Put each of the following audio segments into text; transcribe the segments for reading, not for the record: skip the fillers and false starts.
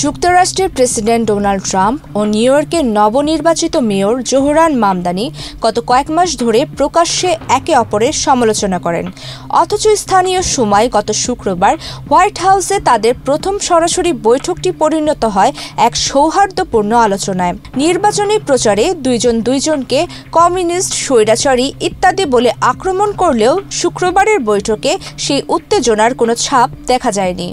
যুক্তরাষ্ট্রের president Donald Trump ও new ইয়র্কের নবনির্বাচিত মেয়র জোহরান মামদানি গত কয়েক মাস ধরে প্রকাশ্যে একে অপরের সমালোচনা করেন। অথচ স্থানীয় সময় গত শুক্রবার হোয়াইট হাউসে তাদের প্রথম সরাসরি বৈঠকটি পরিণত হয় এক সৌহার্দ্যপূর্ণ আলোচনায়। নির্বাচনী প্রচারে দুইজনকে কমিউনিস্ট, স্বৈরাচারী ইত্যাদি বলে আক্রমণ করলেও শুক্রবারের বৈঠকে সেই উত্তেজনার কোনো ছাপ দেখা যায়নি।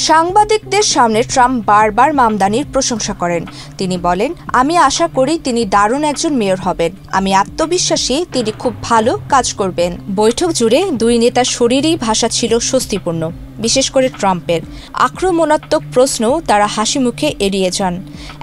সাংবাদিকদের সামনে ট্রাম্প বারবার মামদানির প্রশংসা করেন। তিনি বলেন, আমি আশা করি তিনি দারুণ একজন মেয়র হবেন। আমি আত্মবিশ্বাসী তিনি খুব ভালো কাজ করবেন। বৈঠক জুড়ে দুই নেতার শরীরী ভাষা ছিল স্বস্তিপূর্ণ। বিশেষ করে ট্রাম্পের আক্রমণাত্মক প্রশ্নও তারা হাসি মুখে এড়িয়ে যান।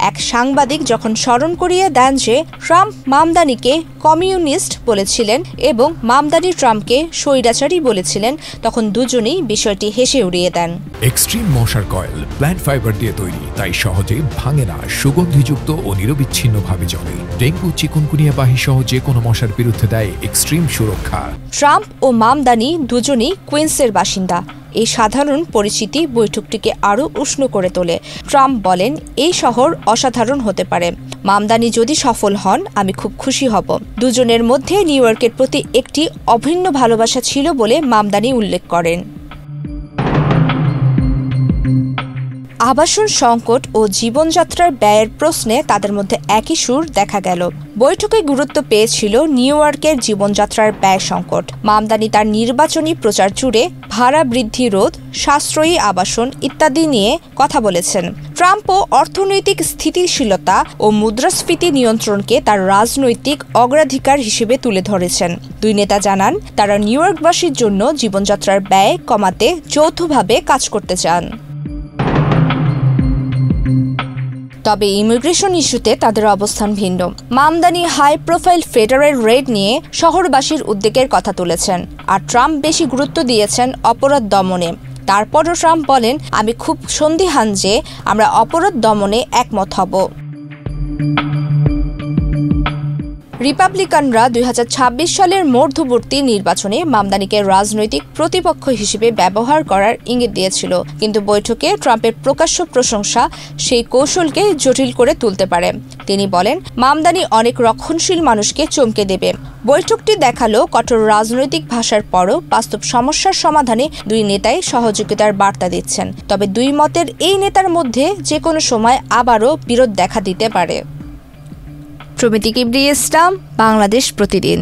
এক সাংবাদিক যখন স্মরণ করিয়ে দেন যে ট্রাম্প মামদানিকে কমিউনিস্ট বলেছিলেন এবং মামদানি ট্রাম্পকে স্বৈরাচারী বলেছিলেন, তখন দুজনেই বিষয়টি হেসে উড়িয়ে দেন। এক্সট্রিম মশার কয়েল প্ল্যান্ট ফাইবার দিয়ে তৈরি, তাই সহজে ভাঙে না, সুগন্ধিযুক্ত ও নিরবিচ্ছিন্নভাবে জ্বলে। ডেঙ্গু, চিকুনগুনিয়া বাহি সহ যে কোনো মশার বিরুদ্ধে দেয় এক্সট্রিম সুরক্ষা। ট্রাম্প ও মামদানি দুজনেই কুইন্সের বাসিন্দা। এই সাধারণ পরিচিতি বৈঠকটিকে আরও উষ্ণ করে তোলে। ট্রাম্প বলেন, এই শহর অসাধারণ হতে পারে। মামদানি যদি সফল হন আমি খুব খুশি হব। দুজনের মধ্যে নিউ ইয়র্কের প্রতি একটি অভিন্ন ভালোবাসা ছিল বলে মামদানি উল্লেখ করেন। আবাসন সংকট ও জীবনযাত্রার ব্যয়ের প্রশ্নে তাদের মধ্যে একই সুর দেখা গেল। বৈঠকে গুরুত্ব পেয়েছিল নিউ ইয়র্কের জীবনযাত্রার ব্যয় সংকট। মামদানি তার নির্বাচনী প্রচার জুড়ে ভাড়া বৃদ্ধি রোধ, সাশ্রয়ী আবাসন ইত্যাদি নিয়ে কথা বলেছেন। ট্রাম্পও অর্থনৈতিক স্থিতিশীলতা ও মুদ্রাস্ফীতি নিয়ন্ত্রণকে তার রাজনৈতিক অগ্রাধিকার হিসেবে তুলে ধরেছেন। দুই নেতা জানান, তারা নিউ ইয়র্কবাসীর জন্য জীবনযাত্রার ব্যয় কমাতে যৌথভাবে কাজ করতে চান। তবে ইমিগ্রেশন ইস্যুতে তাদের অবস্থান ভিন্ন। Mamdani high profile federal raid নিয়ে শহরবাসীর উদ্বেগের কথা তুলেছেন, আর ট্রাম্প বেশি গুরুত্ব দিয়েছেন অপরাধ দমনে। তারপরও ট্রাম্প বলেন, আমি খুব সন্দিহান যে আমরা অপরাধ দমনে একমত হব। রিপাবলিকানরা 2026 সালের মধ্যবর্তী নির্বাচনে মামদানিকে রাজনৈতিক প্রতিপক্ষ হিসেবে ব্যবহার করার ইঙ্গিত দিয়েছিল, কিন্তু বৈঠকে ট্রাম্পের প্রকাশ্য প্রশংসা সেই কৌশলকে জটিল করে তুলতে পারে। তিনি বলেন, মামদানি অনেক রক্ষণশীল মানুষকে চমকে দেবে। বৈঠকটি দেখালো কঠোর রাজনৈতিক ভাষার পরও বাস্তব সমস্যার সমাধানে দুই নেতাই সহযোগিতার বার্তা দিচ্ছেন। তবে দুই মতের এই নেতার মধ্যে যে কোনো সময় আবারও বিরোধ দেখা দিতে পারে। প্রমিতি কিবরিয়া ইসলাম, বাংলাদেশ প্রতিদিন।